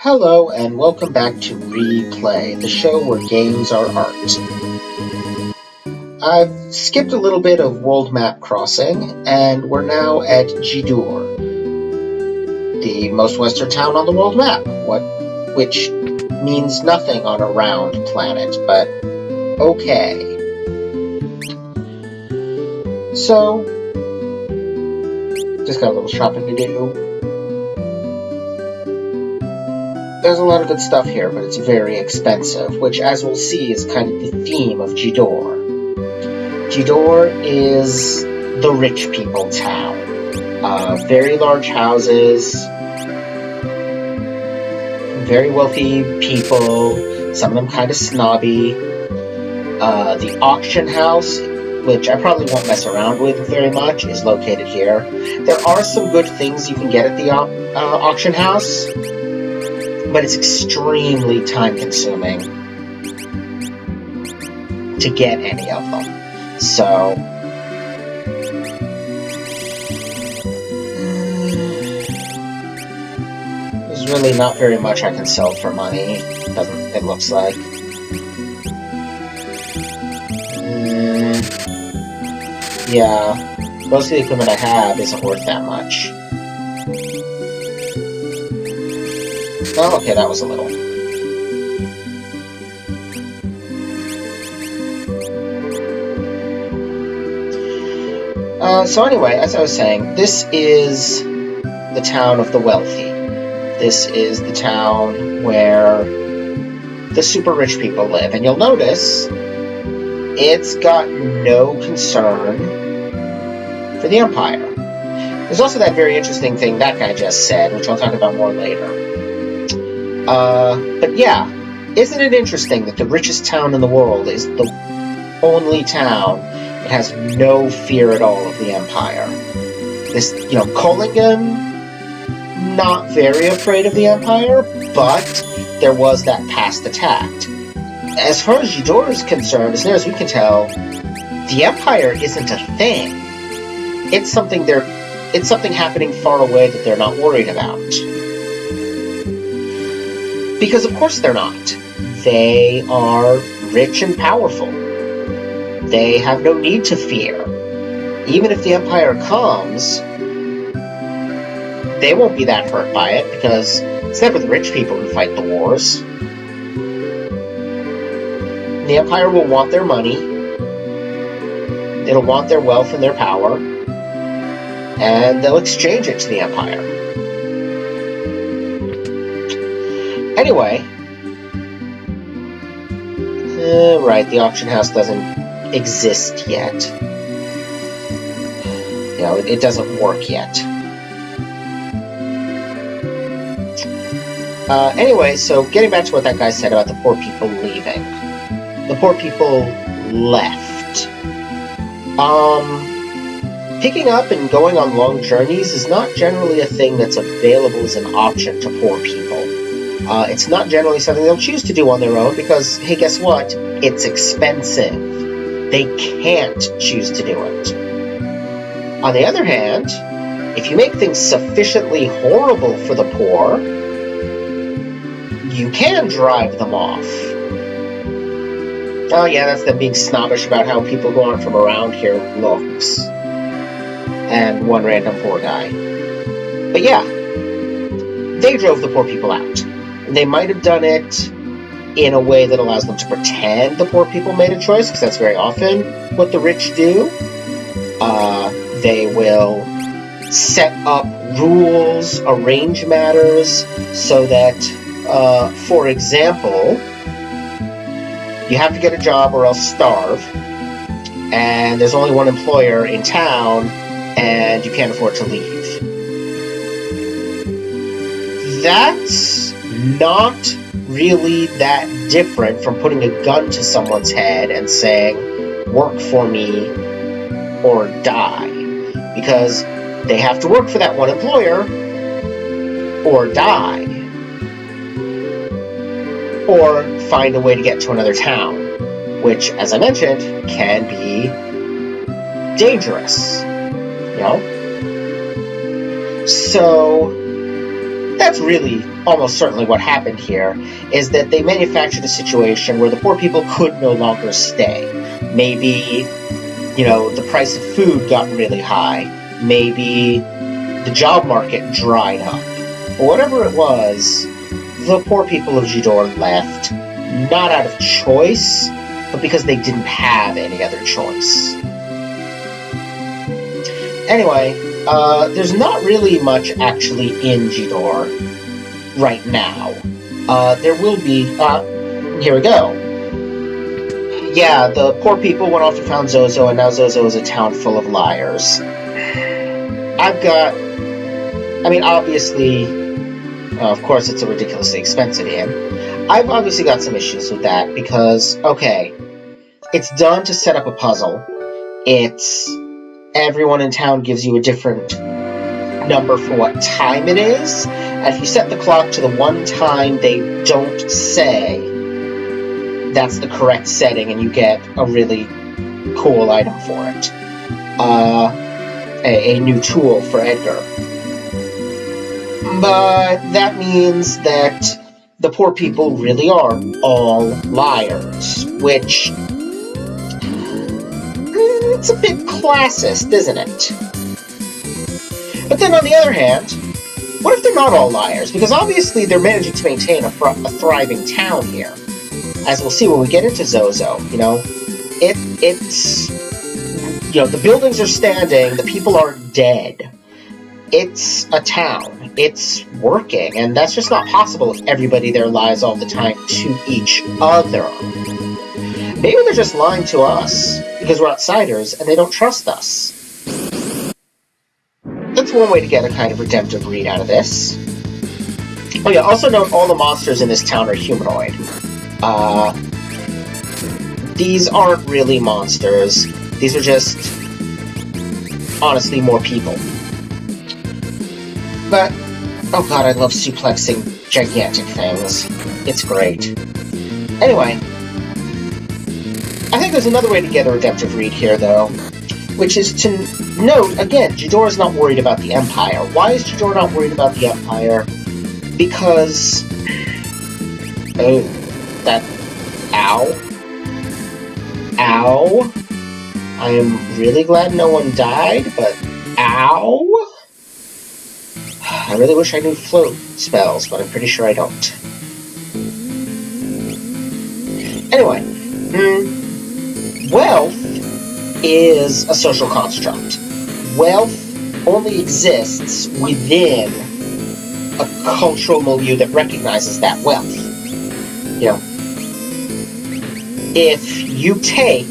Hello and welcome back to Replay, the show where games are art. I've skipped a little bit of World Map Crossing, and we're now at Jidoor, the most western town on the world map, which means nothing on a round planet, but okay. So, just got a little shopping to do. There's a lot of good stuff here, but it's very expensive, which, as we'll see, is kind of the theme of Jidoor. Jidoor is the rich people town. Very large houses, very wealthy people, some of them kind of snobby. The auction house, which I probably won't mess around with very much, is located here. There are some good things you can get at the auction house, but it's extremely time-consuming to get any of them. So, there's really not very much I can sell for money, it looks like. Yeah, most of the equipment I have isn't worth that much. Oh, okay, that was a little. So anyway, as I was saying, this is the town of the wealthy. This is the town where the super rich people live. And you'll notice it's got no concern for the Empire. There's also that very interesting thing that guy just said, which I'll talk about more later. But yeah, isn't it interesting that the richest town in the world is the only town that has no fear at all of the Empire? This, Kohlingen, not very afraid of the Empire, but there was that past attack. As far as Jidoor is concerned, as near as we can tell, the Empire isn't a thing. It's something happening far away that they're not worried about. Because of course they're not. They are rich and powerful. They have no need to fear. Even if the Empire comes, they won't be that hurt by it, because it's never the rich people who fight the wars. The Empire will want their money. It'll want their wealth and their power. And they'll exchange it to the Empire. Anyway, right, the auction house doesn't exist yet. It doesn't work yet. Anyway, so getting back to what that guy said about the poor people leaving. The poor people left. Picking up and going on long journeys is not generally a thing that's available as an option to poor people. It's not generally something they'll choose to do on their own because, hey, guess what? It's expensive. They can't choose to do it. On the other hand, if you make things sufficiently horrible for the poor, you can drive them off. Oh yeah, that's them being snobbish about how people who aren't from around here looks. And one random poor guy. But yeah, they drove the poor people out. They might have done it in a way that allows them to pretend the poor people made a choice, because that's very often what the rich do. They will set up rules, arrange matters, so that, for example, you have to get a job or else starve, and there's only one employer in town, and you can't afford to leave. That's not really that different from putting a gun to someone's head and saying, work for me or die. Because they have to work for that one employer or die. Or find a way to get to another town, which, as I mentioned, can be dangerous. So That's really almost certainly what happened here, is that they manufactured a situation where the poor people could no longer stay. Maybe, the price of food got really high. Maybe the job market dried up. But whatever it was, the poor people of Jidoor left, not out of choice, but because they didn't have any other choice. Anyway, there's not really much actually in Jidoor right now. There will be... here we go. Yeah, the poor people went off and found Zozo, and now Zozo is a town full of liars. Obviously, of course it's a ridiculously expensive inn. I've obviously got some issues with that, because, okay, it's done to set up a puzzle. Everyone in town gives you a different number for what time it is, and if you set the clock to the one time they don't say, that's the correct setting, and you get a really cool item for it. A new tool for Edgar. But that means that the poor people really are all liars, which... it's a bit classist, isn't it? But then on the other hand, what if they're not all liars? Because obviously they're managing to maintain a thriving town here. As we'll see when we get into Zozo, it's... the buildings are standing, the people are dead. It's a town. It's working, and that's just not possible if everybody there lies all the time to each other. Maybe they're just lying to us, because we're outsiders, and they don't trust us. That's one way to get a kind of redemptive read out of this. Oh yeah, also note all the monsters in this town are humanoid. These aren't really monsters. These are just, honestly, more people. But, oh god, I love suplexing gigantic things. It's great. Anyway, I think there's another way to get a redemptive read here, though, which is to note, again, Jidoor is not worried about the Empire. Why is Jidoor not worried about the Empire? Because... oh, that... ow. Ow. I am really glad no one died, but ow. I really wish I knew float spells, but I'm pretty sure I don't. Anyway, wealth is a social construct. Wealth only exists within a cultural milieu that recognizes that wealth. If you take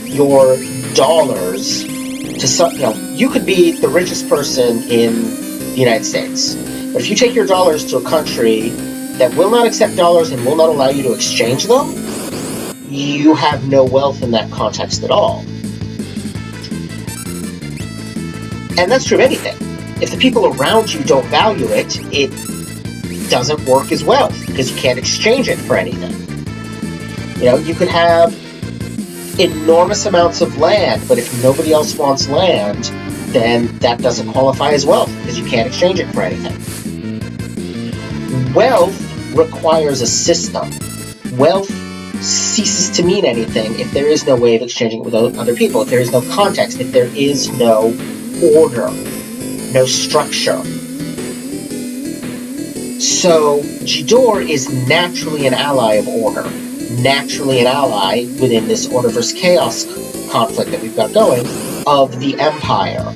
your dollars to some, you could be the richest person in the United States, but if you take your dollars to a country that will not accept dollars and will not allow you to exchange them, you have no wealth in that context at all. And that's true of anything. If the people around you don't value it, it doesn't work as wealth, because you can't exchange it for anything. You could have enormous amounts of land, but if nobody else wants land, then that doesn't qualify as wealth, because you can't exchange it for anything. Wealth requires a system. Wealth ceases to mean anything if there is no way of exchanging it with other people, if there is no context, if there is no order, no structure. So, Jidoor is naturally an ally of order, naturally an ally within this order versus chaos conflict that we've got going, of the Empire.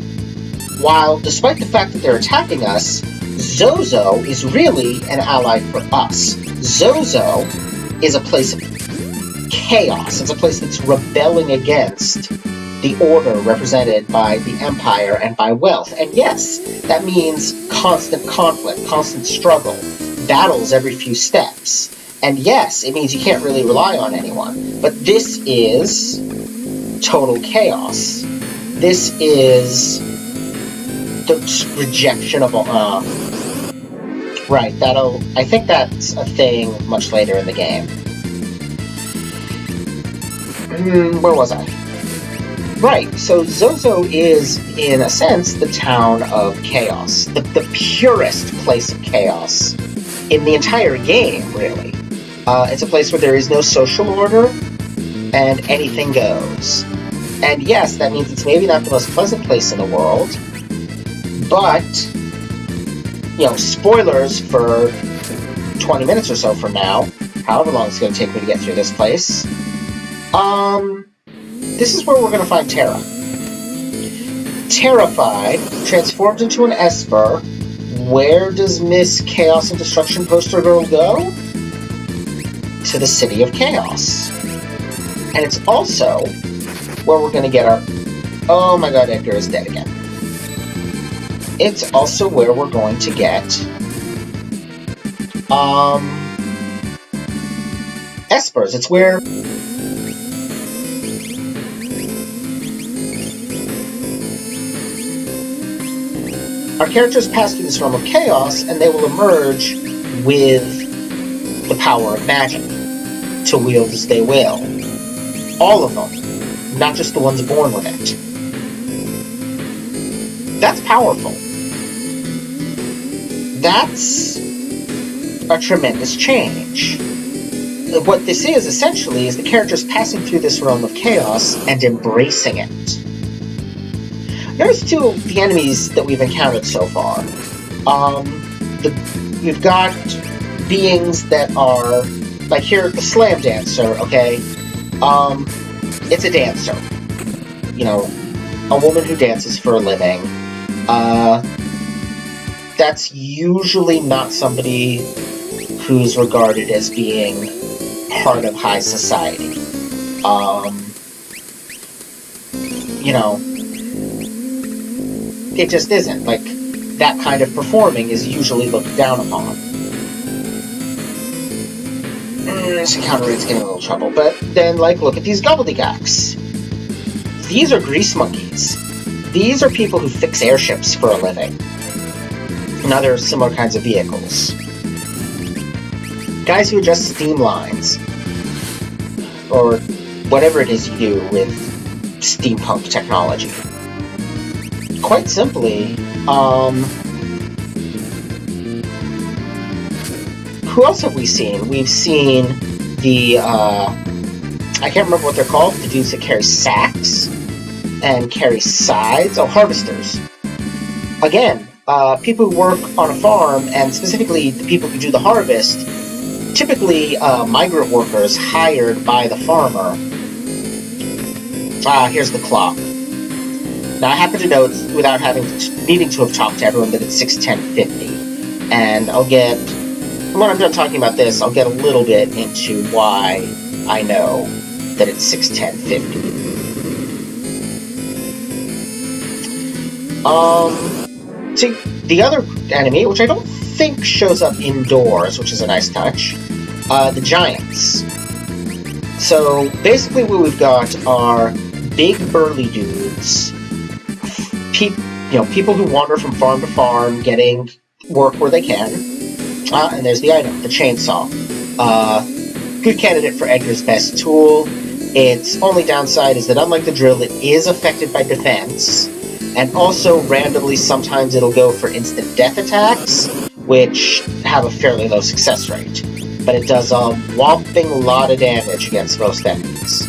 While, despite the fact that they're attacking us, Zozo is really an ally for us. Zozo is a place of chaos. It's a place that's rebelling against the order represented by the Empire and by wealth. And yes, that means constant conflict, constant struggle, battles every few steps. And yes, it means you can't really rely on anyone. But this is total chaos. This is the rejection of all... right, I think that's a thing much later in the game. Where was I? Right, so Zozo is, in a sense, the town of chaos. The purest place of chaos in the entire game, really. It's a place where there is no social order, and anything goes. And yes, that means it's maybe not the most pleasant place in the world, but, spoilers for 20 minutes or so from now, however long it's going to take me to get through this place, this is where we're going to find Terra. Terrified, transformed into an Esper. Where does Miss Chaos and Destruction Poster Girl go? To the City of Chaos. And it's also where we're going to get our... Oh my god, Edgar is dead again. It's also where we're going to get... Espers. It's where... Our characters pass through this realm of chaos, and they will emerge with the power of magic to wield as they will. All of them, not just the ones born with it. That's powerful. That's a tremendous change. What this is, essentially, is the characters passing through this realm of chaos and embracing it. Notice, too, the enemies that we've encountered so far. You've got beings that are, like here, the Slam Dancer, okay? It's a dancer. A woman who dances for a living. That's usually not somebody who's regarded as being part of high society. It just isn't. Like, that kind of performing is usually looked down upon. This encounter rate's getting a little trouble. But then, look at these gobbledygocks. These are grease monkeys. These are people who fix airships for a living. And other similar kinds of vehicles. Guys who adjust steam lines. Or whatever it is you do with steampunk technology. Quite simply, who else have we seen? We've seen the, I can't remember what they're called, the dudes that carry sacks and carry scythes. Oh, harvesters. Again, people who work on a farm, and specifically the people who do the harvest, typically migrant workers hired by the farmer. Here's the clock. Now, I happen to know, without needing to have talked to everyone, that it's 6:10:50. And when I'm done talking about this, I'll get a little bit into why I know that it's 6:10:50. See, the other enemy, which I don't think shows up indoors, which is a nice touch, the Giants. So, basically what we've got are big burly dudes, people who wander from farm to farm, getting work where they can. And there's the item, the chainsaw. Good candidate for Edgar's best tool. Its only downside is that, unlike the drill, it is affected by defense. And also, randomly, sometimes it'll go for instant death attacks, which have a fairly low success rate. But it does a whopping lot of damage against most enemies.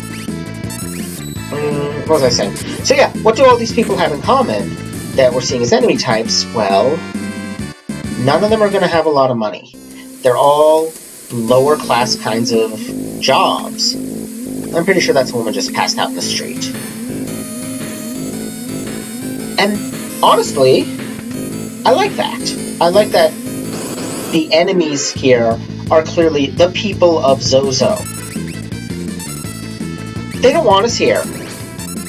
What was I saying? So yeah, what do all these people have in common that we're seeing as enemy types? Well, none of them are going to have a lot of money. They're all lower class kinds of jobs. I'm pretty sure that's a woman just passed out in the street. And honestly, I like that. I like that the enemies here are clearly the people of Zozo. They don't want us here.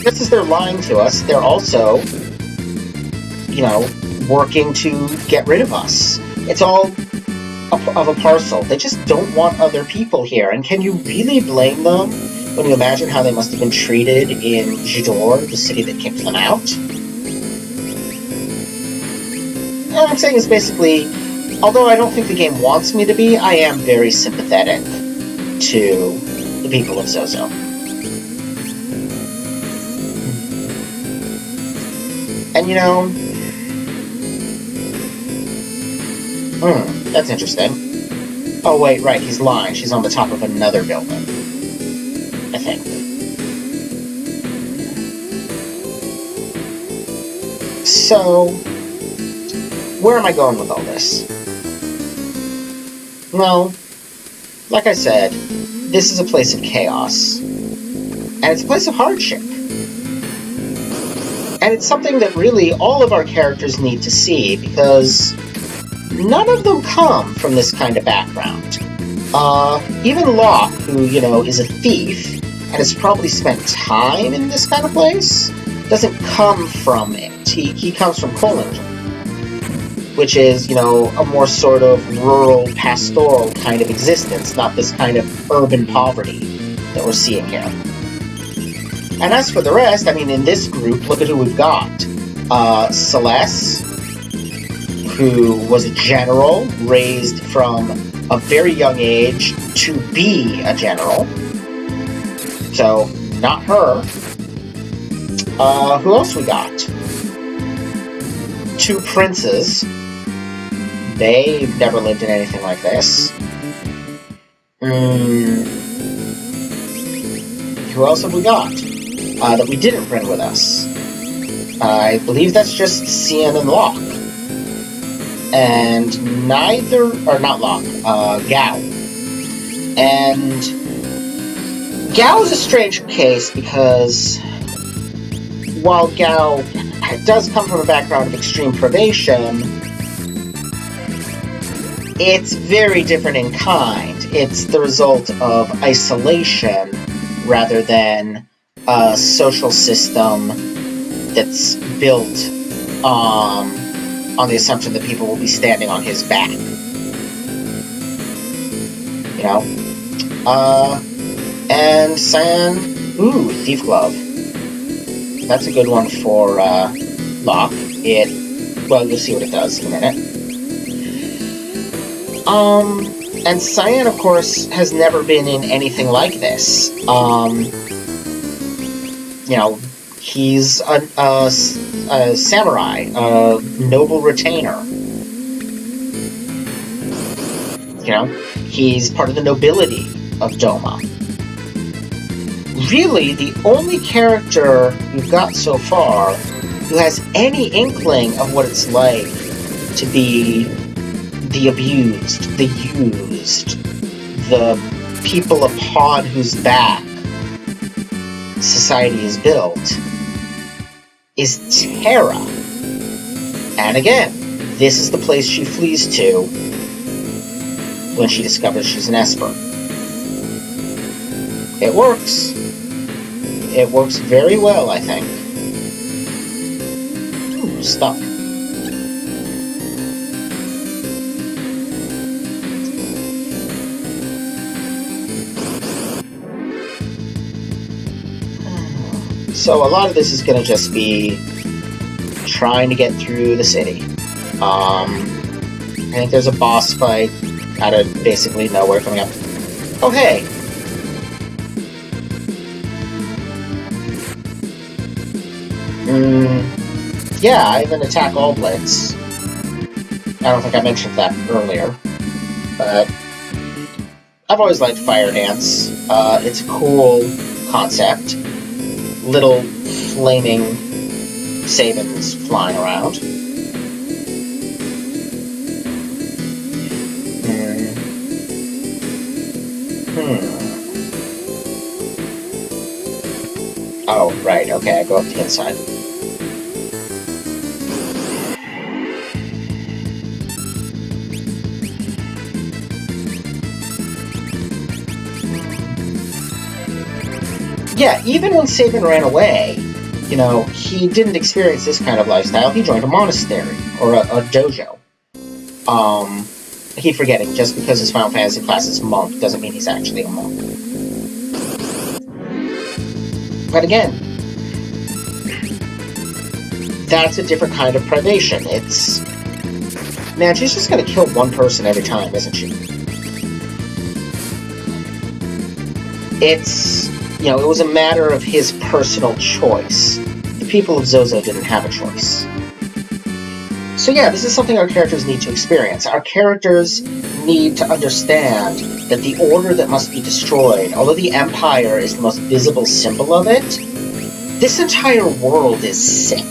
Just as they're lying to us, they're also, working to get rid of us. It's all of a parcel. They just don't want other people here. And can you really blame them when you imagine how they must have been treated in Jidoor, the city that kicked them out? All I'm saying is basically, although I don't think the game wants me to be, I am very sympathetic to the people of Zozo. And that's interesting. Oh wait, right, he's lying. She's on the top of another building, I think. So, where am I going with all this? Well, like I said, this is a place of chaos. And it's a place of hardship. And it's something that really all of our characters need to see, because none of them come from this kind of background. Even Locke, who, is a thief, and has probably spent time in this kind of place, doesn't come from it. He comes from Kohlingen, which is, a more sort of rural, pastoral kind of existence, not this kind of urban poverty that we're seeing here. And as for the rest, I mean, in this group, look at who we've got. Celeste, who was a general, raised from a very young age to be a general. So, not her. Who else we got? Two princes. They've never lived in anything like this. Who else have we got? That we didn't bring with us. I believe that's just Cian and Locke. And not Locke, Gao. And Gao is a strange case because while Gao does come from a background of extreme privation, it's very different in kind. It's the result of isolation rather than a social system that's built on the assumption that people will be standing on his back. And Cyan, Thief Glove. That's a good one for Locke. Well, you'll see what it does in a minute. And Cyan, of course, has never been in anything like this. He's a samurai, a noble retainer. He's part of the nobility of Doma. Really, the only character we've got so far who has any inkling of what it's like to be the abused, the used, the people upon whose back society is built, is Terra. And again, this is the place she flees to when she discovers she's an Esper. It works. It works very well, I think. Ooh, stuck. So a lot of this is going to just be trying to get through the city. I think there's a boss fight out of basically nowhere coming up. Oh, hey! Yeah, I have an attack all blitz. I don't think I mentioned that earlier, but I've always liked Fire Dance. It's a cool concept. Little flaming Sabins flying around. Oh, right, okay, I go up the inside. Yeah, even when Sabin ran away, he didn't experience this kind of lifestyle. He joined a monastery, or a dojo. I keep forgetting, just because his Final Fantasy class is monk doesn't mean he's actually a monk. But again, that's a different kind of privation. It's... Man, she's just gonna kill one person every time, isn't she? It's... it was a matter of his personal choice. The people of Zozo didn't have a choice. So yeah, this is something our characters need to experience. Our characters need to understand that the order that must be destroyed, although the Empire is the most visible symbol of it, this entire world is sick.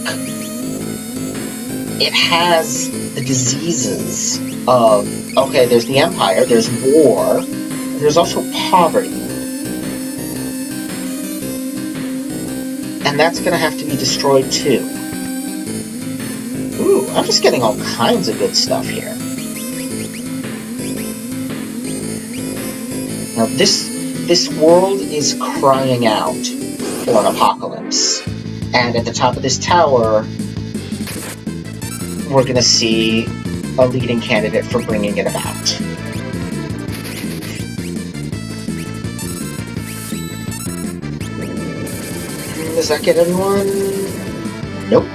It has the diseases of, okay, there's the Empire, there's war, and there's also poverty. And that's going to have to be destroyed too. Ooh, I'm just getting all kinds of good stuff here. Now this world is crying out for an apocalypse. And at the top of this tower, we're going to see a leading candidate for bringing it about. Does that get everyone? Nope.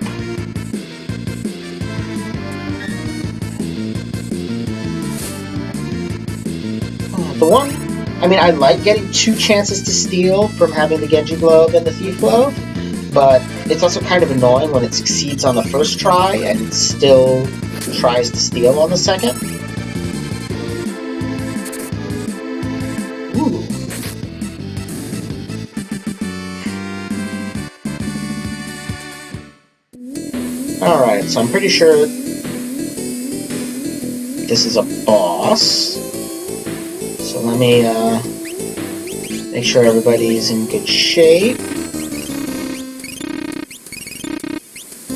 The one, I mean, I like getting 2 chances to steal from having the Genji Glove and the Thief Glove, but it's also kind of annoying when it succeeds on the first try and still tries to steal on the second. Ooh. Alright, so I'm pretty sure this is a boss. So let me make sure everybody's in good shape.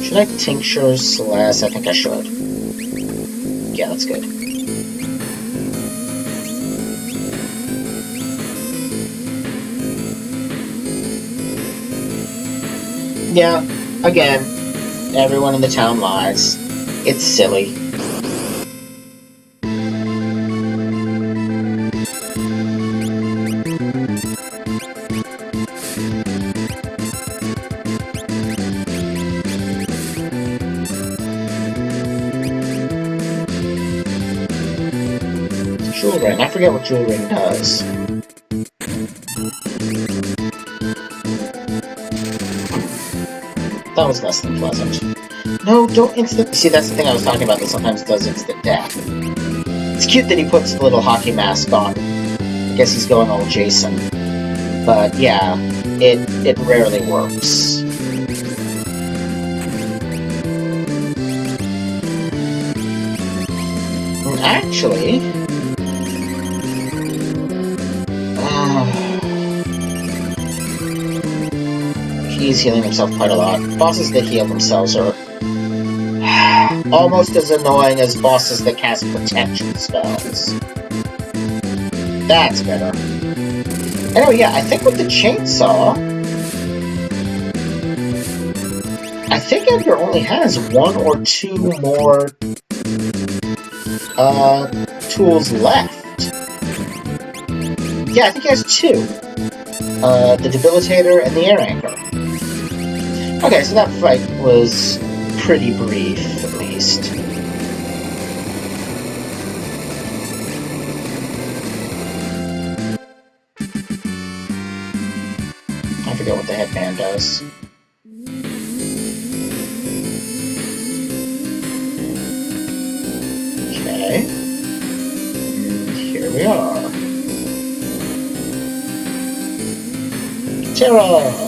Should I tincture Celeste? I think I should. Yeah, that's good. Yeah, again, everyone in the town lies. It's silly. Jewel Ring. I forget what Jewel Ring does. That was less than pleasant. No, don't instant... See, that's the thing I was talking about that sometimes does instant death. It's cute that he puts the little hockey mask on. I guess he's going all Jason. But yeah, it rarely works. And actually... he's healing himself quite a lot. Bosses that heal themselves are almost as annoying as bosses that cast protection spells. That's better. Anyway, yeah, I think with the chainsaw, I think Edgar only has 1 or 2 more tools left. Yeah, I think he has 2. The Debilitator and the Air Anchor. Okay, so that fight was pretty brief, at least. I forget what the headband does. Okay. And here we are. Terra!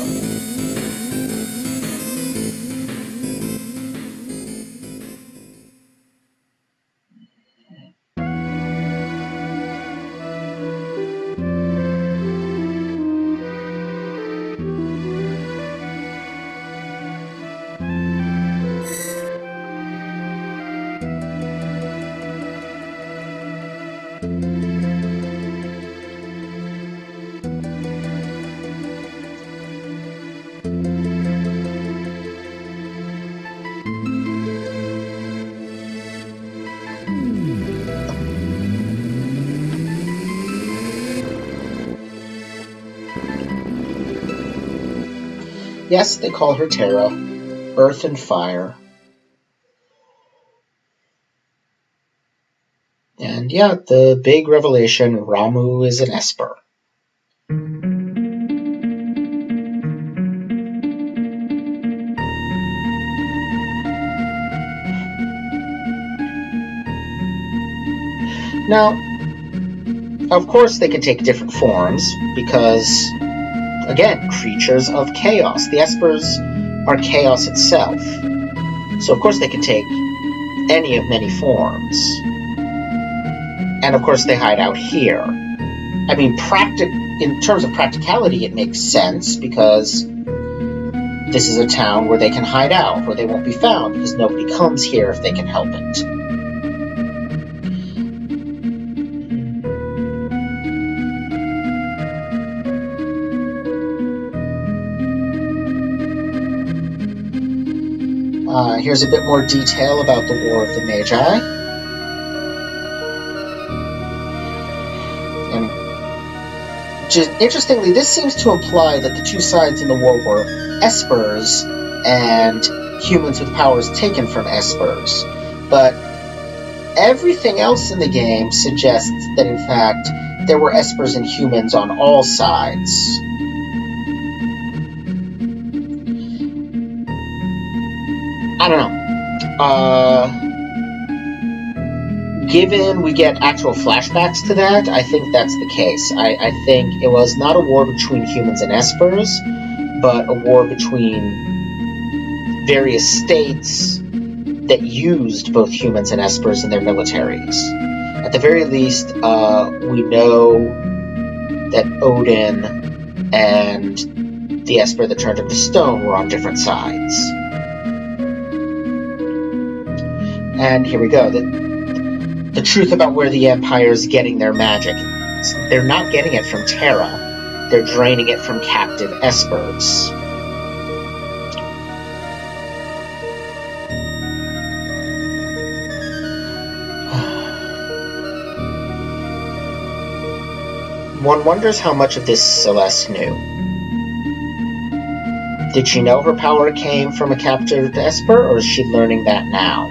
Yes, they call her Terra. Earth and Fire. And yeah, the big revelation, Ramuh is an Esper. Now, of course they can take different forms, because, again, creatures of chaos. The Espers are chaos itself. So of course they can take any of many forms. And of course they hide out here. I mean, in terms of practicality, it makes sense, because this is a town where they can hide out, where they won't be found, because nobody comes here if they can help it. Here's a bit more detail about the War of the Magi. And just interestingly, this seems to imply that the two sides in the war were Espers and humans with powers taken from Espers. But everything else in the game suggests that, in fact, there were Espers and humans on all sides. I don't know. Given we get actual flashbacks to that, I think that's the case. I think it was not a war between humans and Espers, but a war between various states that used both humans and Espers in their militaries. At the very least, we know that Odin and the Esper that turned him to stone were on different sides. And here we go. The truth about where the Empire is getting their magic. They're not getting it from Terra. They're draining it from captive Espers. One wonders how much of this Celeste knew. Did she know her power came from a captive Esper, or is she learning that now?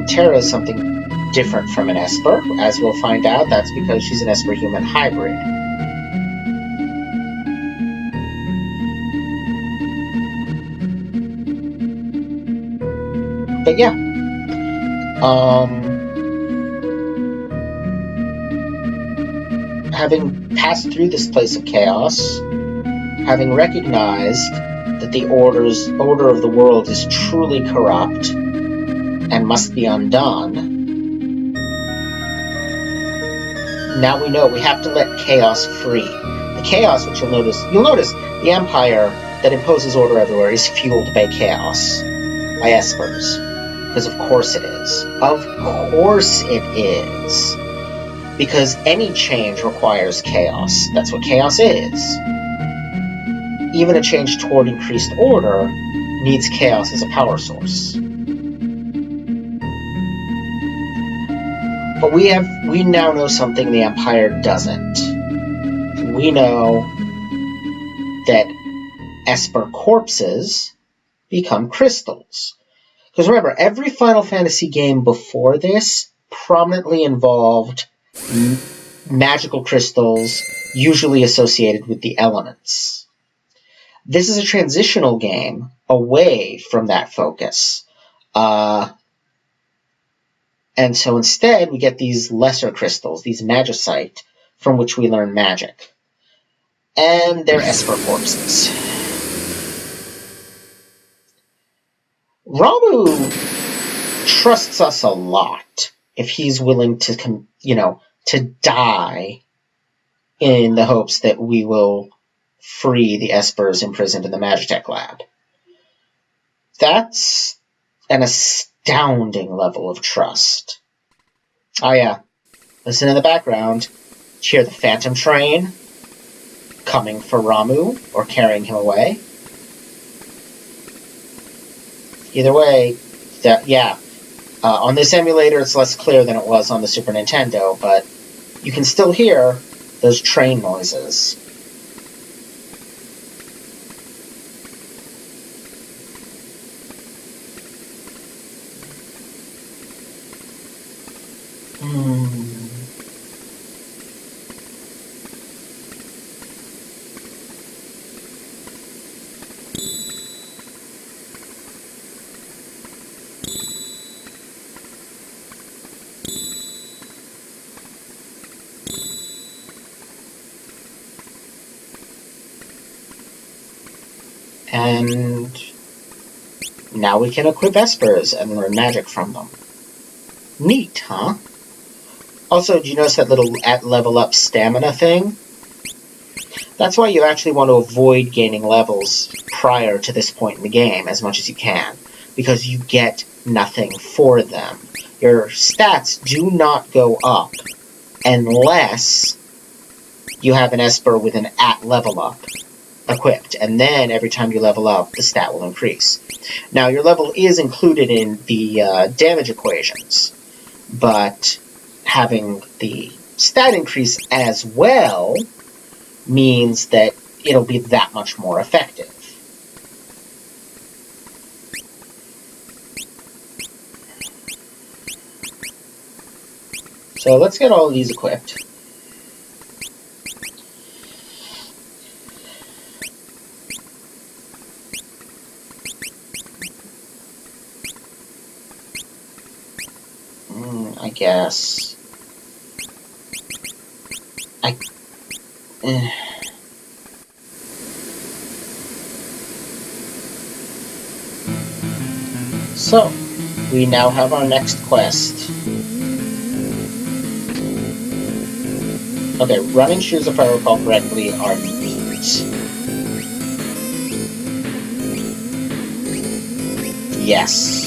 Terra is something different from an Esper. As we'll find out, that's because she's an Esper-human hybrid. But yeah. Having passed through this place of chaos, having recognized that the order of the world is truly corrupt and must be undone, now we know we have to let chaos free. The chaos, which you'll notice the Empire that imposes order everywhere is fueled by chaos, by Espers. Because of course it is. Of course it is. Because any change requires chaos. That's what chaos is. Even a change toward increased order needs chaos as a power source. But we now know something the Empire doesn't. We know that Esper corpses become crystals. Because remember, every Final Fantasy game before this prominently involved magical crystals, usually associated with the elements. This is a transitional game away from that focus. And so instead, we get these lesser crystals, these magicite, from which we learn magic. And they're Esper corpses. Ramuh trusts us a lot if he's willing to, to die in the hopes that we will free the Espers imprisoned in the Magitech lab. That's an astounding level of trust. Oh yeah, listen in the background. Did you hear the Phantom Train coming for Ramuh or carrying him away? Either way, on this emulator it's less clear than it was on the Super Nintendo, but you can still hear those train noises. And now we can equip Espers and learn magic from them. Neat, huh? Also, do you notice that little level up stamina thing? That's why you actually want to avoid gaining levels prior to this point in the game as much as you can, because you get nothing for them. Your stats do not go up unless you have an Esper with an level up equipped, and then every time you level up, the stat will increase. Now, your level is included in the damage equations, but having the stat increase as well means that it'll be that much more effective. So let's get all of these equipped. I guess. So, we now have our next quest. Okay, running shoes, if I recall correctly, are neat. Yes.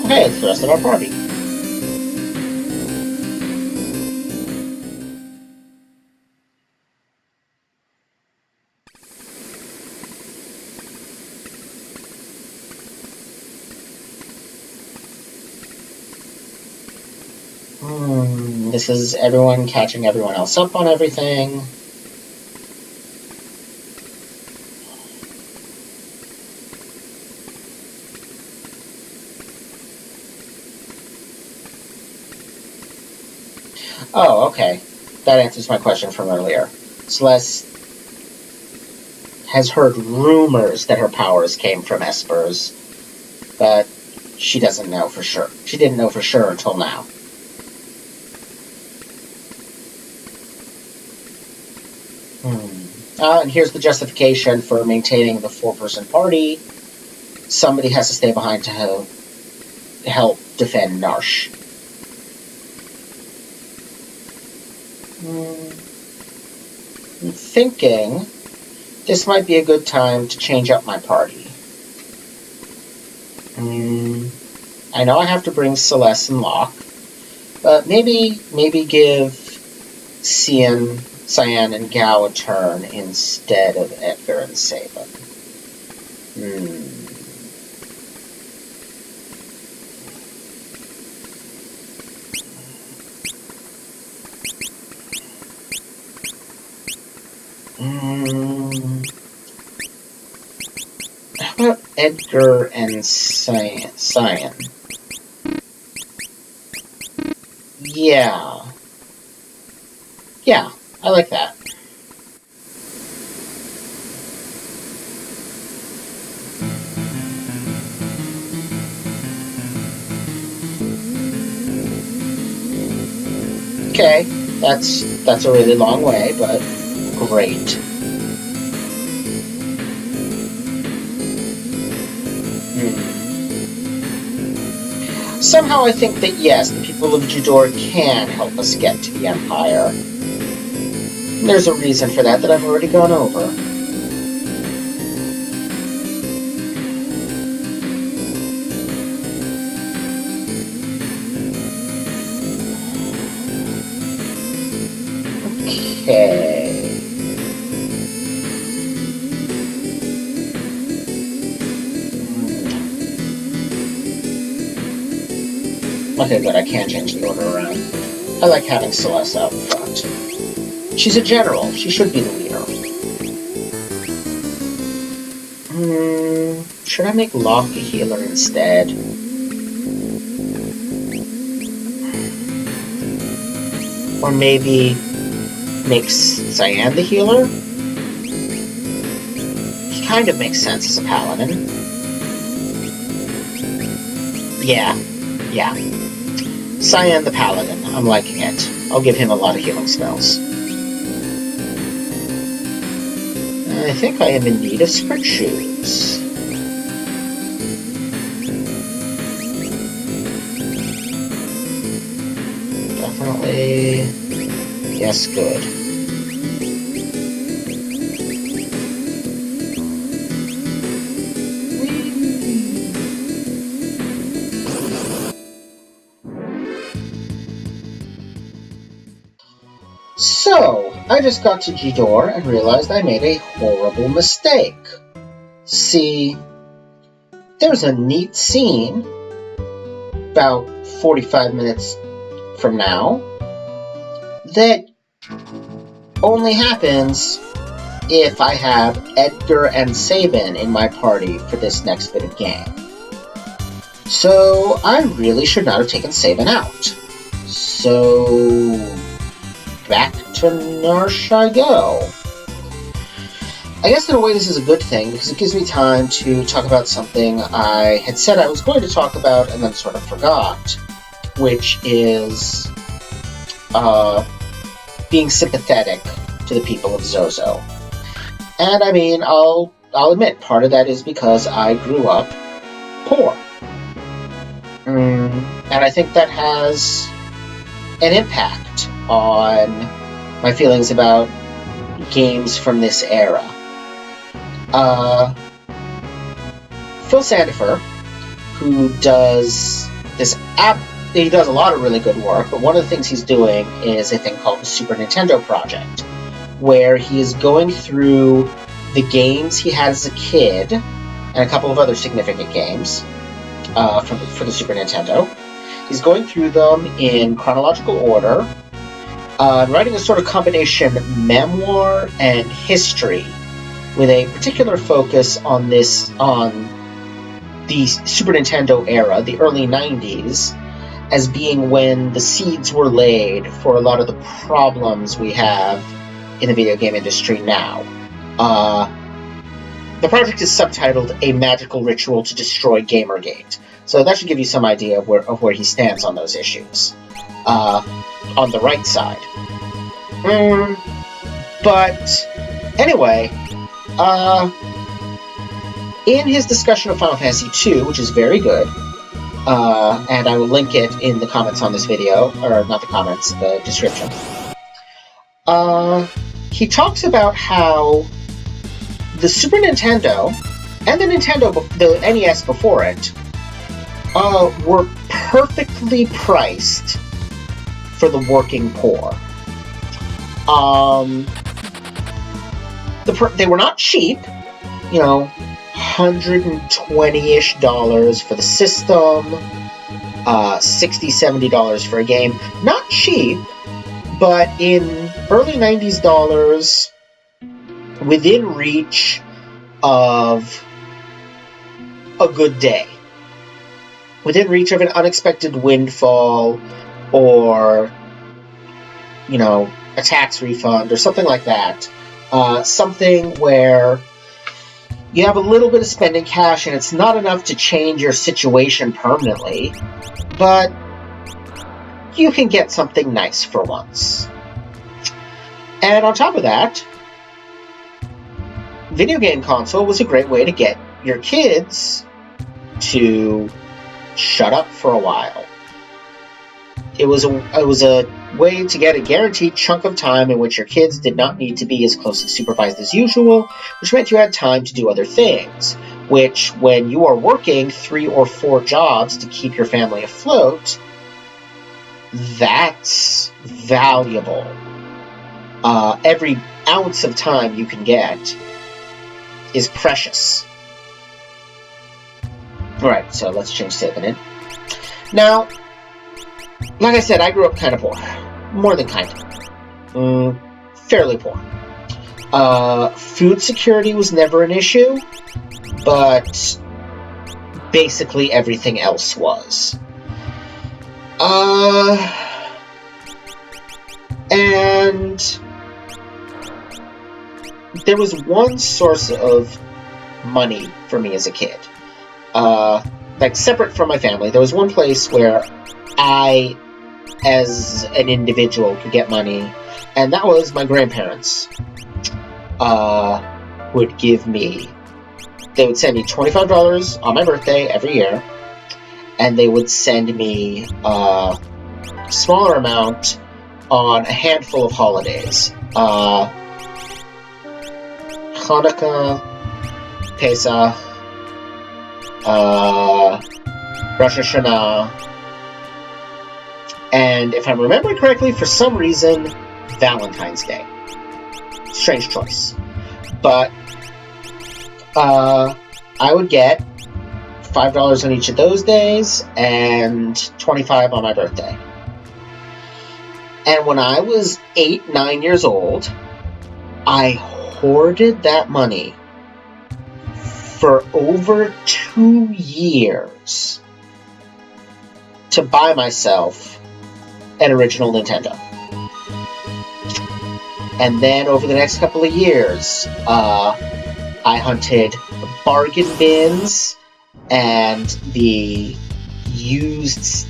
Okay, it's the rest of our party. This is everyone catching everyone else up on everything. Oh, okay. That answers my question from earlier. Celeste has heard rumors that her powers came from Espers, but she doesn't know for sure. She didn't know for sure until now. And here's the justification for maintaining the 4-person party. Somebody has to stay behind to help defend Narshe. I'm thinking this might be a good time to change up my party. I know I have to bring Celeste and Locke, but maybe give Cyan and Gao a turn instead of Edgar and Sabin. How about Edgar and Cyan? Yeah. Yeah, I like that. Okay, that's a really long way, but great. Somehow I think that yes, the people of Jidoor can help us get to the Empire. There's a reason for that I've already gone over. Okay. Okay, good, I can change the order around. I like having Celeste out in front. She's a general. She should be the leader. Should I make Locke a healer instead? Or maybe make Cyan the healer? He kind of makes sense as a paladin. Yeah. Yeah. Cyan the Paladin. I'm liking it. I'll give him a lot of healing spells. I think I am in need of sprint shoes. Definitely. Yes, good. So, I just got to Jidoor and realized I made a horrible mistake. See, there's a neat scene about 45 minutes from now that only happens if I have Edgar and Sabin in my party for this next bit of game. So, I really should not have taken Sabin out. So, back to Narshe I go. I guess in a way this is a good thing, because it gives me time to talk about something I had said I was going to talk about and then sort of forgot, which is being sympathetic to the people of Zozo. And I mean, I'll admit, part of that is because I grew up poor. And I think that has an impact on my feelings about games from this era. Phil Sandifer, who does this he does a lot of really good work, but one of the things he's doing is a thing called the Super Nintendo Project, where he is going through the games he had as a kid, and a couple of other significant games for the Super Nintendo. He's going through them in chronological order, writing a sort of combination memoir and history, with a particular focus on the Super Nintendo era, the early 90s, as being when the seeds were laid for a lot of the problems we have in the video game industry now. The project is subtitled A Magical Ritual to Destroy Gamergate, so that should give you some idea of where he stands on those issues. On the right side. But anyway, in his discussion of Final Fantasy II, which is very good, and I will link it in the comments on this video, or not the comments, the description, he talks about how the Super Nintendo and the NES before it were perfectly priced for the working poor. They were not cheap, $120-ish for the system, $60-70 for a game. Not cheap, but in early 90s dollars, within reach of a good day. Within reach of an unexpected windfall, or, a tax refund, or something like that. Something where you have a little bit of spending cash and it's not enough to change your situation permanently, but you can get something nice for once. And on top of that, video game console was a great way to get your kids to shut up for a while. It was a way to get a guaranteed chunk of time in which your kids did not need to be as closely supervised as usual, which meant you had time to do other things, which, when you are working 3 or 4 jobs to keep your family afloat, that's valuable. Every ounce of time you can get is precious. Alright, so let's change Sabin in. Now, like I said, I grew up kind of poor. More than kind of. Fairly poor. Food security was never an issue, but basically everything else was. And there was one source of money for me as a kid. like, separate from my family, there was one place where I, as an individual, could get money, and that was my grandparents. Would give me... They would send me $25 on my birthday every year, and they would send me a smaller amount on a handful of holidays. Hanukkah, Pesach, Rosh Hashanah, and if I'm remembering correctly, for some reason, Valentine's Day. Strange choice. But I would get $5 on each of those days and $25 on my birthday. And when I was 8, 9 years old, I hoarded that money for over 2 years to buy myself an original Nintendo. And then over the next couple of years, I hunted bargain bins and the used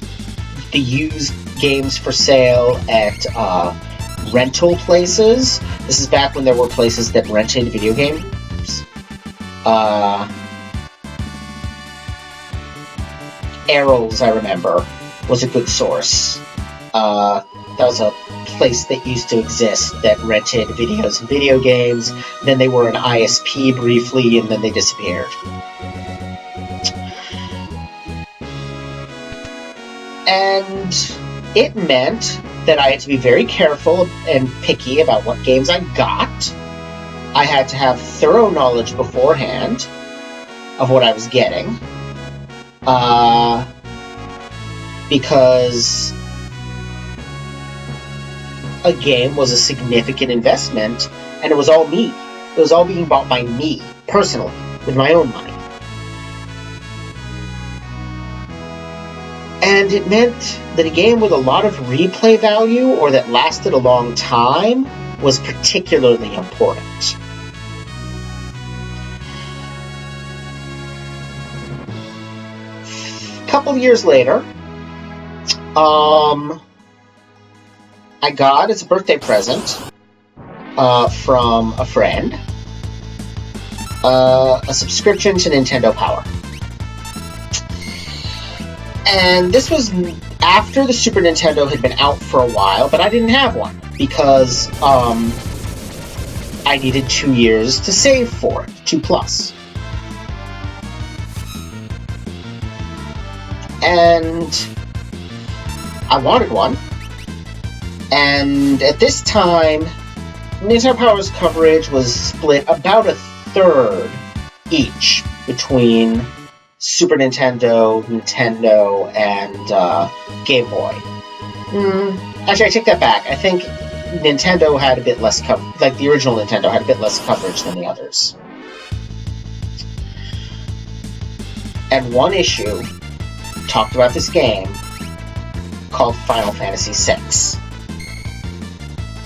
games for sale at rental places. This is back when there were places that rented video games. Arrows, I remember, was a good source. That was a place that used to exist that rented videos and video games. Then they were an ISP briefly, and then they disappeared. And it meant that I had to be very careful and picky about what games I got. I had to have thorough knowledge beforehand of what I was getting. Because a game was a significant investment, and it was all me. It was all being bought by me, personally, with my own money. And it meant that a game with a lot of replay value, or that lasted a long time, was particularly important. A couple years later, I got, as a birthday present, from a friend, a subscription to Nintendo Power. And this was after the Super Nintendo had been out for a while, but I didn't have one, because I needed 2 years to save for it, 2+. And I wanted one. And at this time, Nintendo Power's coverage was split about a third each between Super Nintendo, Nintendo, and Game Boy. Actually, I take that back. I think Nintendo had a bit less coverage, like the original Nintendo had a bit less coverage than the others. And one issue talked about this game called Final Fantasy VI.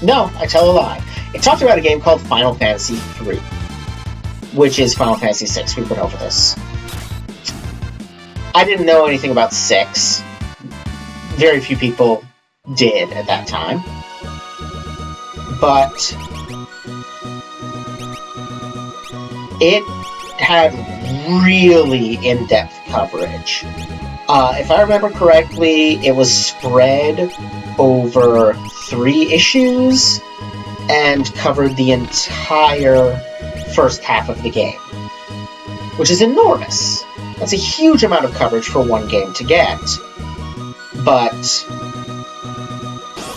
No, I tell a lie. It talked about a game called Final Fantasy III, which is Final Fantasy VI. We've been over this. I didn't know anything about 6. Very few people did at that time. But it had really in-depth coverage. If I remember correctly, it was spread over 3 issues and covered the entire first half of the game, which is enormous. That's a huge amount of coverage for one game to get, but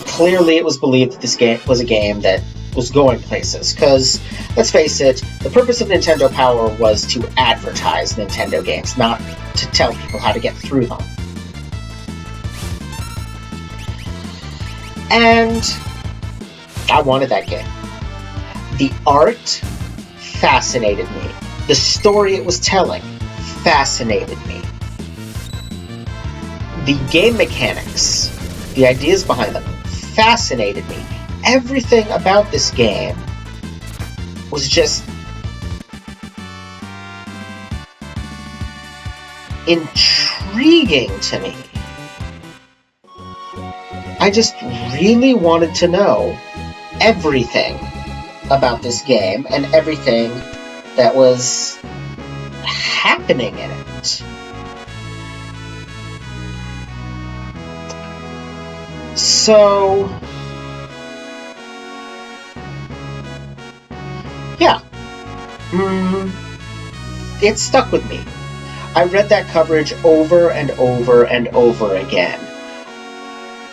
clearly it was believed that this game was a game that was going places, because, let's face it, the purpose of Nintendo Power was to advertise Nintendo games, not to tell people how to get through them. And I wanted that game. The art fascinated me. The story it was telling fascinated me. The game mechanics, the ideas behind them, fascinated me. Everything about this game was just intriguing to me. I just really wanted to know everything about this game and everything that was happening in it. So, yeah. It stuck with me. I read that coverage over and over and over again.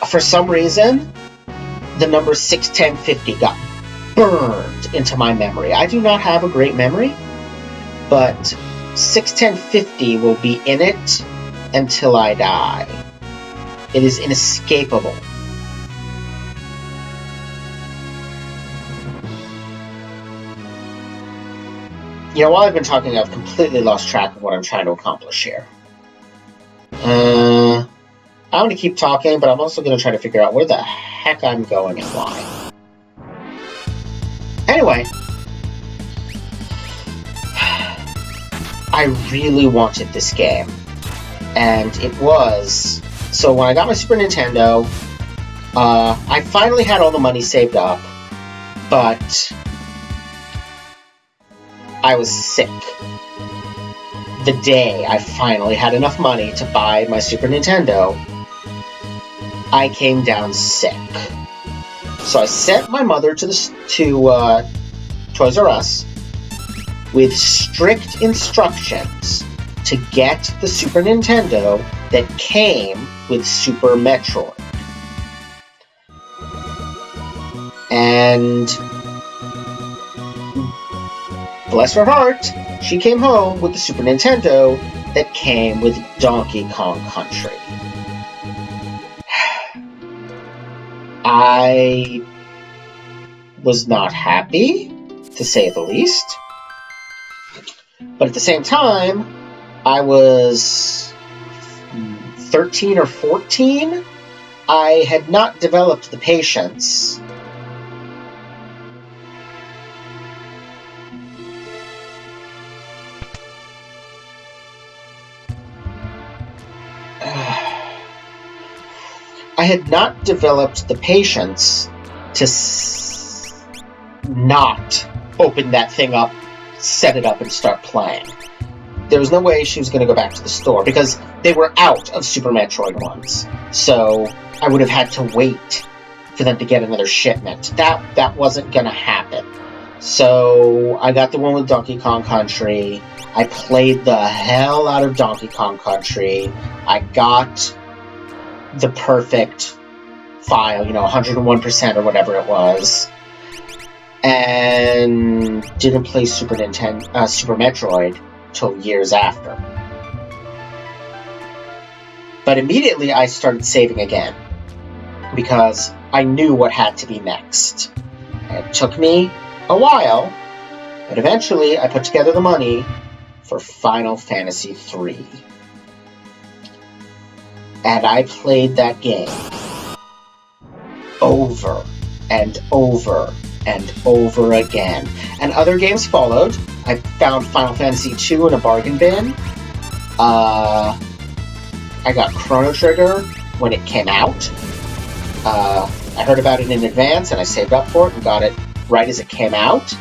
For some reason, the number 61050 got burned into my memory. I do not have a great memory, but 61050 will be in it until I die. It is inescapable. You know, while I've been talking, I've completely lost track of what I'm trying to accomplish here. I'm going to keep talking, but I'm also going to try to figure out where the heck I'm going and why. Anyway, I really wanted this game, and it was... So when I got my Super Nintendo, I finally had all the money saved up, but I was sick. The day I finally had enough money to buy my Super Nintendo, I came down sick. So I sent my mother to Toys R Us with strict instructions to get the Super Nintendo that came with Super Metroid. And bless her heart, she came home with the Super Nintendo that came with Donkey Kong Country. I was not happy, to say the least. But at the same time, I was 13 or 14. I had not developed the patience to not open that thing up, set it up, and start playing. There was no way she was going to go back to the store, because they were out of Super Metroid ones. So I would have had to wait for them to get another shipment. That wasn't going to happen. So I got the one with Donkey Kong Country. I played the hell out of Donkey Kong Country. I got the perfect file, 101% or whatever it was, and didn't play Super Metroid till years after. But immediately I started saving again, because I knew what had to be next. It took me a while, but eventually I put together the money for Final Fantasy III. And I played that game over and over and over again. And other games followed. I found Final Fantasy II in a bargain bin. I got Chrono Trigger when it came out. I heard about it in advance, and I saved up for it and got it right as it came out.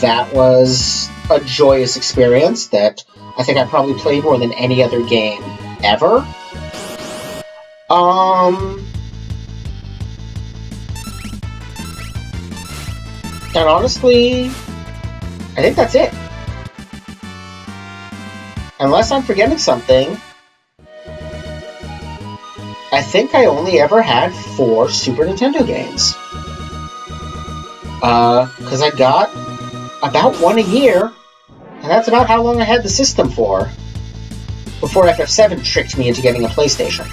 That was a joyous experience that I think I probably played more than any other game ever. And honestly, I think that's it. Unless I'm forgetting something, I think I only ever had 4 Super Nintendo games. Because I got about one a year, and that's about how long I had the system for, before FF7 tricked me into getting a PlayStation.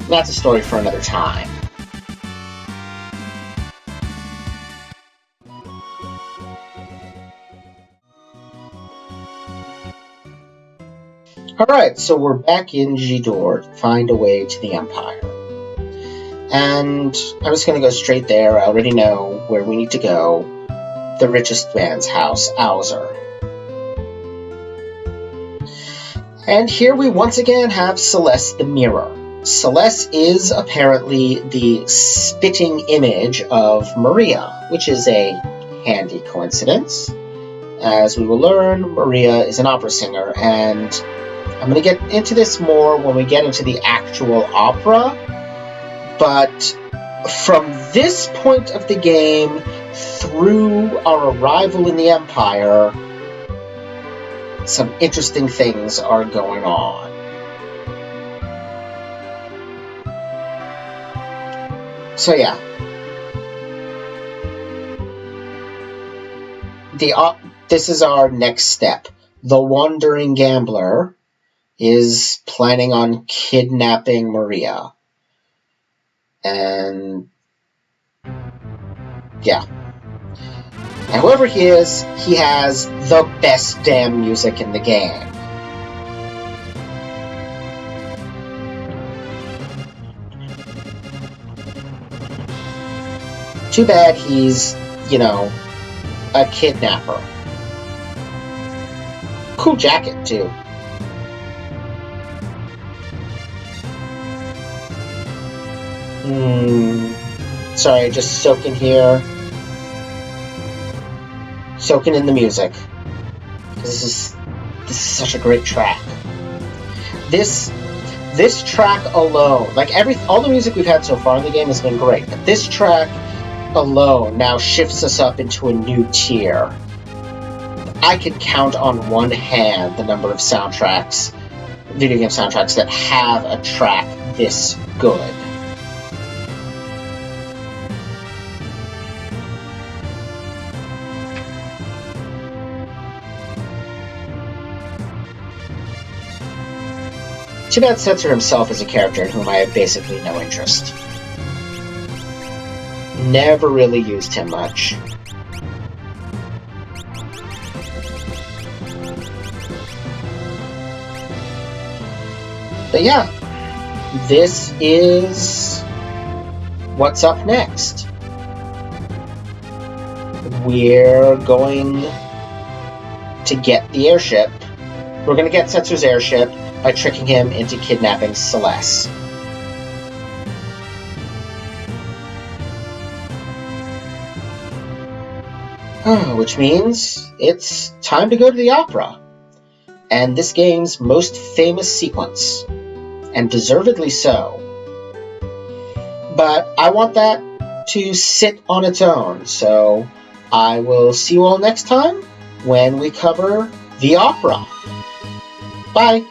That's a story for another time. Alright, so we're back in Jidoor to find a way to the Empire. And I'm just going to go straight there. I already know where we need to go. The richest man's house, Owzer. And here we once again have Celeste the Mirror. Celeste is apparently the spitting image of Maria, which is a handy coincidence. As we will learn, Maria is an opera singer, and I'm going to get into this more when we get into the actual opera, but from this point of the game through our arrival in the Empire, some interesting things are going on. So yeah. This is our next step. The Wandering Gambler is planning on kidnapping Maria. And yeah. And whoever he is, he has the best damn music in the game. Too bad he's, a kidnapper. Cool jacket, too. Sorry, just soaking here. Soaking in the music. This is such a great track. This track alone, like all the music we've had so far in the game has been great, but this track alone now shifts us up into a new tier. I could count on one hand the number of soundtracks, video game soundtracks, that have a track this good. Too bad Setzer himself is a character in whom I have basically no interest. Never really used him much. But yeah, this is what's up next. We're going to get the airship. We're going to get Setzer's airship by tricking him into kidnapping Celeste. Which means it's time to go to the opera. And this game's most famous sequence. And deservedly so. But I want that to sit on its own, so I will see you all next time when we cover the opera. Bye!